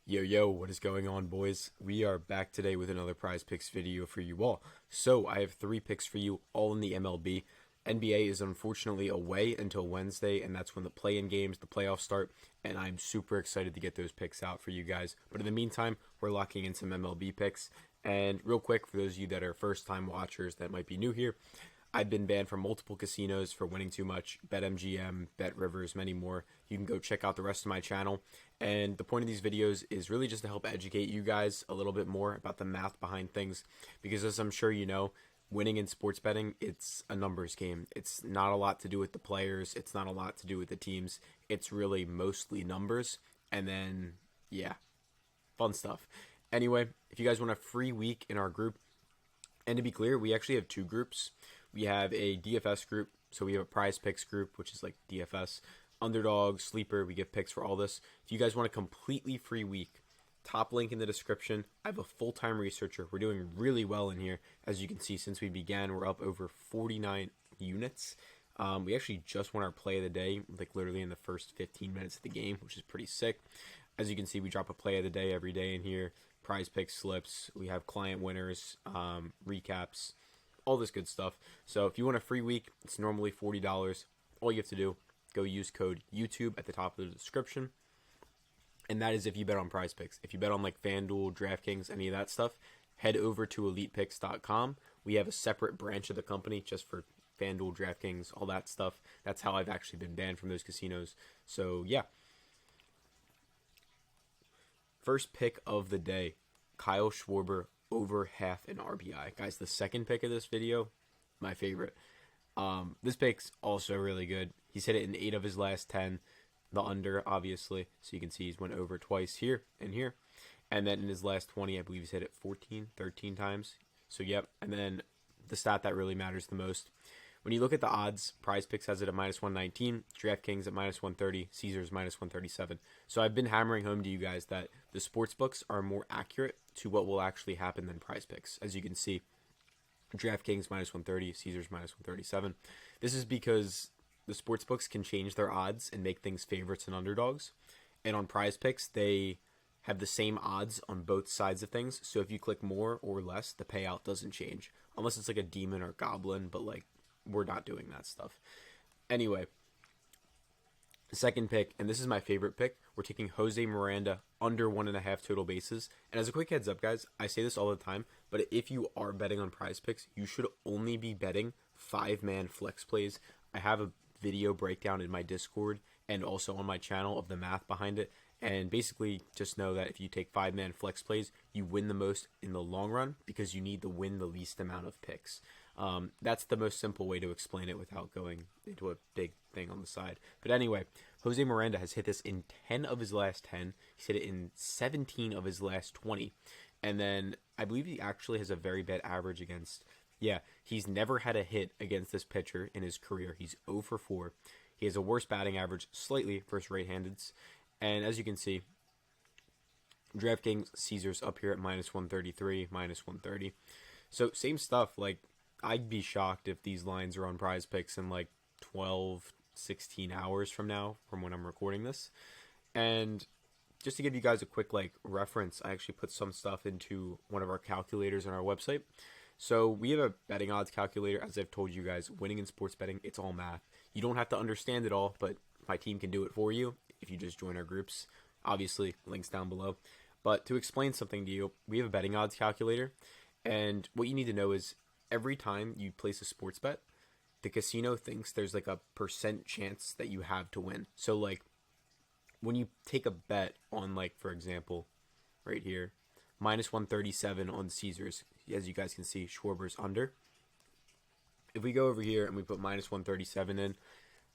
Yo, yo, what is going on, boys? We are back today with another prize picks video for you all. So, I have 3 picks for you, all in the MLB. NBA is unfortunately away until Wednesday, and that's when the play-in games, the playoffs start, and I'm super excited to get those picks out for you guys. But in the meantime, we're locking in some MLB picks. And real quick, for those of you that are first-time watchers that might be new here, I've been banned from multiple casinos for winning too much. BetMGM, BetRivers, many more. You can go check out the rest of my channel. And the point of these videos is really just to help educate you guys a little bit more about the math behind things. Because as I'm sure you know, winning in sports betting, it's a numbers game. It's not a lot to do with the players. It's not a lot to do with the teams. It's really mostly numbers. And then, yeah, fun stuff. Anyway, if you guys want a free week in our group, and to be clear, we actually have 2 groups. We have a DFS group, so we have a prize picks group, which is like DFS, underdog, sleeper. We get picks for all this. If you guys want a completely free week, top link in the description. I have a full-time researcher. We're doing really well in here. As you can see, since we began, we're up over 49 units. We actually just won our play of the day, like literally in the first 15 minutes of the game, which is pretty sick. As you can see, we drop a play of the day every day in here. Prize picks slips. We have client winners, recaps, all this good stuff. So if you want a free week, it's normally $40. All you have to do, go use code YouTube at the top of the description. And that is if you bet on prize picks. If you bet on like FanDuel, DraftKings, any of that stuff, head over to elitepickzyt.com. We have a separate branch of the company just for FanDuel, DraftKings, all that stuff. That's how I've actually been banned from those casinos. So yeah. First pick of the day, Kyle Schwarber over half an RBI. Guys, the second pick of this video, my favorite. This pick's also really good. He's hit it in 8 of his last 10. The under, obviously. So you can see he's went over twice here and here. And then in his last 20, I believe he's hit it 14, 13 times. So, yep. And then the stat that really matters the most. When you look at the odds, PrizePicks has it at -119, DraftKings at -130, Caesars -137. So I've been hammering home to you guys that the sports books are more accurate to what will actually happen than PrizePicks. As you can see, DraftKings -130, Caesars -137. This is because the sports books can change their odds and make things favorites and underdogs. And on PrizePicks, they have the same odds on both sides of things. So if you click more or less, the payout doesn't change. Unless it's like a demon or goblin, but like we're not doing that stuff. Anyway, second pick, and this is my favorite pick. We're taking Jose Miranda under 1.5 total bases. And as a quick heads up, guys, I say this all the time, but if you are betting on PrizePicks, you should only be betting 5-man flex plays. I have a video breakdown in my Discord and also on my channel of the math behind it. And basically, just know that if you take 5-man flex plays, you win the most in the long run because you need to win the least amount of picks. That's the most simple way to explain it without going into a big thing on the side. But anyway, Jose Miranda has hit this in 10 of his last 10. He's hit it in 17 of his last 20. And then I believe he actually has a very bad average against... Yeah, he's never had a hit against this pitcher in his career. He's 0 for 4. He has a worse batting average slightly versus right-handeds. And as you can see, DraftKings, Caesars up here at -133, -130. So same stuff. Like, I'd be shocked if these lines are on PrizePicks in like 12, 16 hours from now, from when I'm recording this. And just to give you guys a quick like reference, I actually put some stuff into one of our calculators on our website. So we have a betting odds calculator. As I've told you guys, winning in sports betting, it's all math. You don't have to understand it all, but my team can do it for you if you just join our groups. Obviously, links down below. But to explain something to you, we have a betting odds calculator. And what you need to know is every time you place a sports bet, the casino thinks there's like a % chance that you have to win. So like when you take a bet on like, for example, right here, -137 on Caesars, as you guys can see, Schwarber's under. If we go over here and we put -137 in,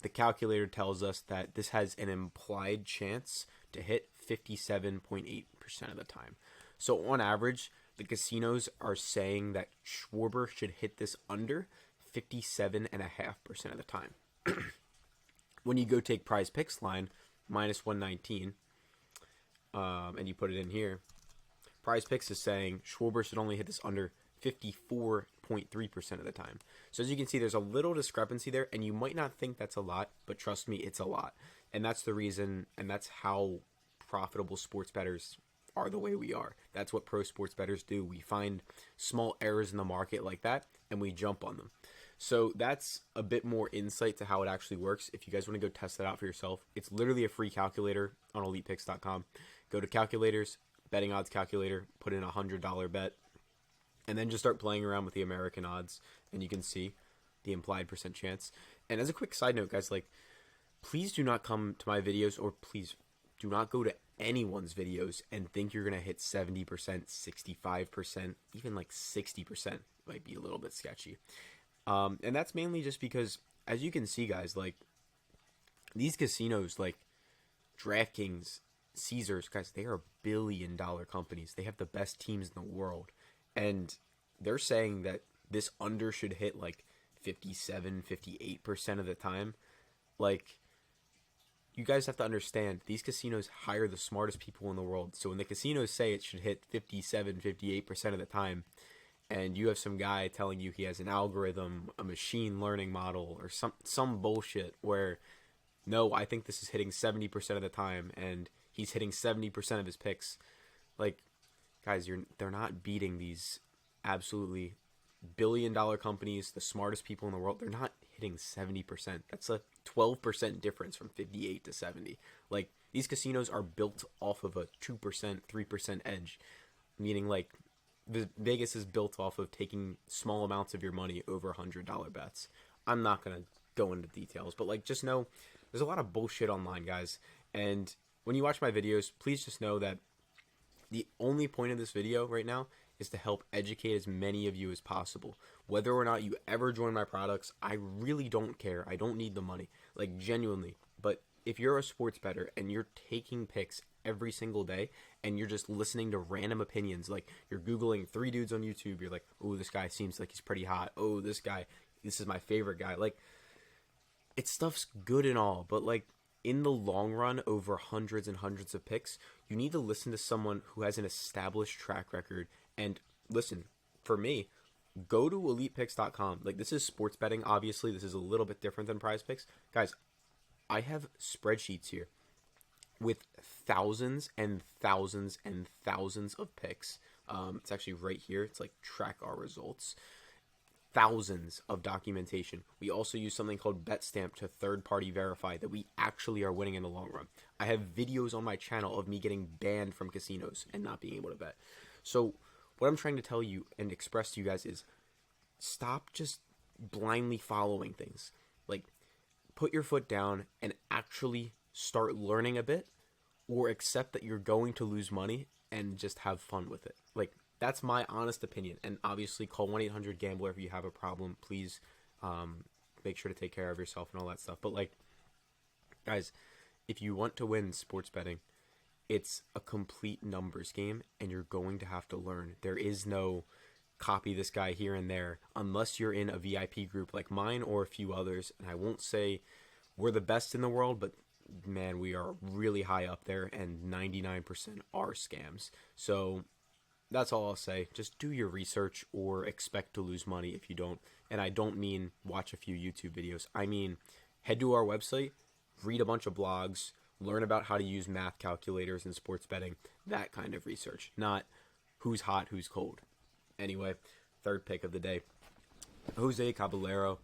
the calculator tells us that this has an implied chance to hit 57.8% of the time. So on average, the casinos are saying that Schwarber should hit this under 57.5% of the time. When you go take PrizePicks line, -119, and you put it in here, PrizePicks is saying Schwarber should only hit this under 54.3% of the time. So as you can see, there's a little discrepancy there, and you might not think that's a lot, but trust me, it's a lot. And that's the reason, and that's how profitable sports bettors are the way we are. That's what pro sports bettors do. We find small errors in the market like that, and we jump on them. So that's a bit more insight to how it actually works. If you guys want to go test that out for yourself, it's literally a free calculator on elitepicks.com. Go to calculators, betting odds calculator, put in a $100 bet, and then just start playing around with the American odds, and you can see the implied percent chance. And as a quick side note, guys, like, please do not come to my videos, or please do not go to anyone's videos and think you're going to hit 70%, 65%, even like 60% might be a little bit sketchy. And that's mainly just because, as you can see, guys, like, these casinos, like DraftKings, Caesars, guys, they are billion-dollar companies. They have the best teams in the world. And they're saying that this under should hit, like, 57, 58% of the time. Like, you guys have to understand, these casinos hire the smartest people in the world. So when the casinos say it should hit 57, 58% of the time, and you have some guy telling you he has an algorithm, a machine learning model, or some bullshit where, no, I think this is hitting 70% of the time, and he's hitting 70% of his picks. Like, guys, they're not beating these absolutely billion-dollar companies, the smartest people in the world. They're not hitting 70%. That's a 12% difference from 58 to 70. Like, these casinos are built off of a 2%, 3% edge, meaning, like, Vegas is built off of taking small amounts of your money over $100 bets. I'm not going to go into details, but, like, just know there's a lot of bullshit online, guys. And when you watch my videos, please just know that the only point of this video right now is to help educate as many of you as possible. Whether or not you ever join my products, I really don't care. I don't need the money, like, genuinely. But if you're a sports bettor and you're taking picks every single day and you're just listening to random opinions, like you're Googling 3 dudes on YouTube, you're like, oh, this guy seems like he's pretty hot. Oh, this is my favorite guy. Like, it's stuff's good and all, but, like, in the long run, over hundreds and hundreds of picks, you need to listen to someone who has an established track record. And listen, for me, go to elitepicks.com. Like, this is sports betting, obviously. This is a little bit different than PrizePicks. Guys, I have spreadsheets here with thousands and thousands and thousands of picks. It's actually right here. It's like track our results. Thousands of documentation. We also use something called BetStamp to third-party verify that we actually are winning in the long run. I have videos on my channel of me getting banned from casinos and not being able to bet. So what I'm trying to tell you and express to you guys is stop just blindly following things. Like, put your foot down and actually start learning a bit, or accept that you're going to lose money and just have fun with it. Like, that's my honest opinion. And obviously, call 1-800-GAMBLER if you have a problem. Please make sure to take care of yourself and all that stuff. But, like, guys, if you want to win sports betting, it's a complete numbers game, and you're going to have to learn. There is no copy this guy here and there unless you're in a VIP group like mine or a few others. And I won't say we're the best in the world, but, man, we are really high up there, and 99% are scams. So that's all I'll say. Just do your research or expect to lose money if you don't. And I don't mean watch a few YouTube videos. I mean, head to our website, read a bunch of blogs, learn about how to use math calculators in sports betting, that kind of research, not who's hot, who's cold. Anyway, third pick of the day, Jose Caballero,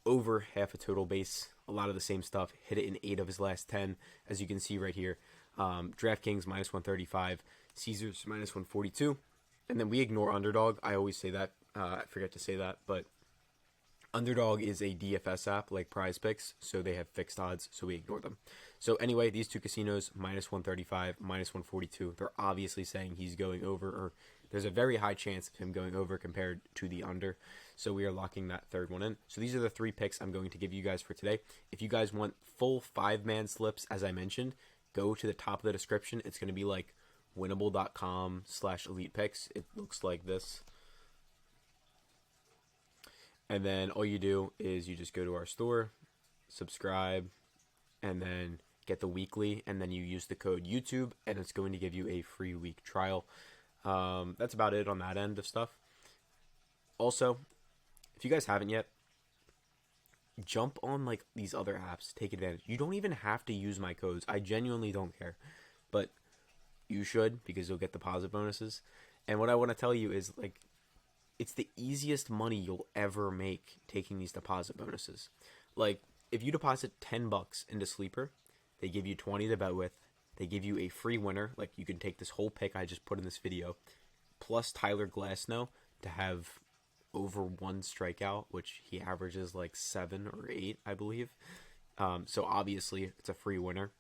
over half a total base, a lot of the same stuff, hit it in 8 of his last 10, as you can see right here. DraftKings minus 135, Caesars minus 142, and then we ignore Underdog. I always say that, I forget to say that, but Underdog is a DFS app like PrizePicks, so they have fixed odds, so we ignore them. So anyway, these two casinos, minus 135, minus 142, they're obviously saying he's going over, or there's a very high chance of him going over compared to the under. So we are locking that third one in. So these are the 3 picks I'm going to give you guys for today. If you guys want full 5-man slips, as I mentioned, go to the top of the description. It's going to be like winnable.com/elitepicks. It looks like this. And then all you do is you just go to our store, subscribe, and then get the weekly, and then you use the code YouTube, and it's going to give you a free week trial. That's about it on that end of stuff. Also, if you guys haven't yet, jump on like these other apps, take advantage. You don't even have to use my codes. I genuinely don't care. But you should, because you'll get deposit bonuses. And what I want to tell you is, like, it's the easiest money you'll ever make taking these deposit bonuses. Like, if you deposit $10 into Sleeper, they give you 20 to bet with. They give you a free winner. Like, you can take this whole pick I just put in this video, plus Tyler Glasnow to have over 1 strikeout, which he averages like 7 or 8, I believe. So obviously it's a free winner.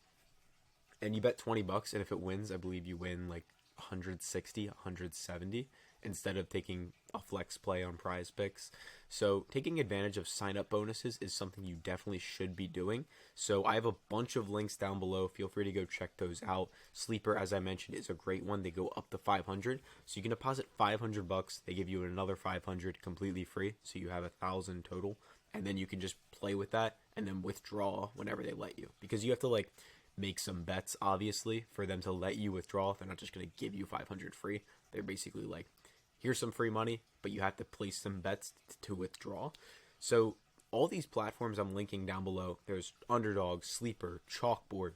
And you bet $20, and if it wins, I believe you win like 160, 170, instead of taking a flex play on PrizePicks. So taking advantage of sign-up bonuses is something you definitely should be doing. So I have a bunch of links down below. Feel free to go check those out. Sleeper, as I mentioned, is a great one. They go up to 500. So you can deposit $500. They give you another 500 completely free. So you have 1,000 total. And then you can just play with that and then withdraw whenever they let you. Because you have to, like, make some bets, obviously, for them to let you withdraw. They're not just going to give you 500 free. They're basically like, here's some free money, but you have to place some bets to withdraw. So all these platforms I'm linking down below, there's Underdog, Sleeper, Chalkboard.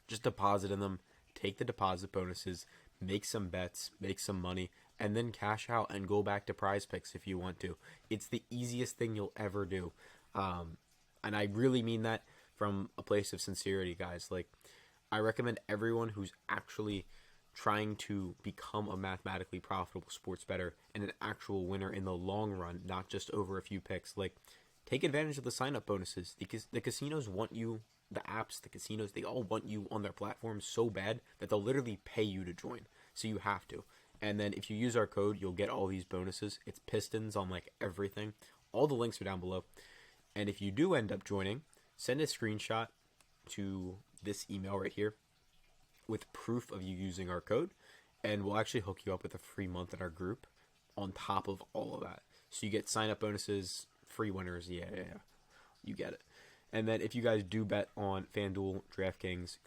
Just deposit in them, take the deposit bonuses, make some bets, make some money, and then cash out and go back to PrizePicks if you want to. It's the easiest thing you'll ever do. And I really mean that from a place of sincerity, guys. Like, I recommend everyone who's actually trying to become a mathematically profitable sports bettor and an actual winner in the long run, not just over a few picks. Like, take advantage of the sign-up bonuses, because the casinos want you, the apps, the casinos, they all want you on their platforms so bad that they'll literally pay you to join. So you have to. And then if you use our code, you'll get all these bonuses. It's Pistons on, like, everything. All the links are down below. And if you do end up joining, send a screenshot to this email right here with proof of you using our code, and we'll actually hook you up with a free month in our group on top of all of that. So you get sign-up bonuses, free winners, yeah, you get it. And then if you guys do bet on FanDuel, DraftKings,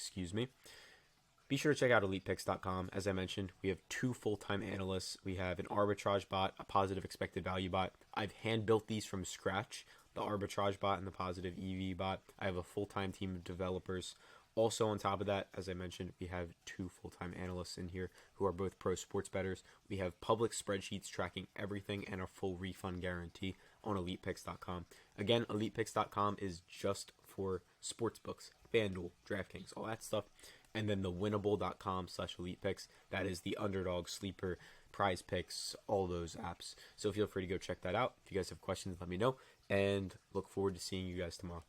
be sure to check out elitepickzyt.com. As I mentioned, we have 2 full-time analysts. We have an arbitrage bot, a positive expected value bot. I've hand-built these from scratch, the arbitrage bot and the positive EV bot. I have a full-time team of developers. Also, on top of that, as I mentioned, we have 2 full-time analysts in here who are both pro sports bettors. We have public spreadsheets tracking everything and a full refund guarantee on elitepickzyt.com. Again, elitepickzyt.com is just for sportsbooks, FanDuel, DraftKings, all that stuff. And then the winnable.com/elitepicks, that is the Underdog, Sleeper, PrizePicks, all those apps. So feel free to go check that out. If you guys have questions, let me know. And look forward to seeing you guys tomorrow.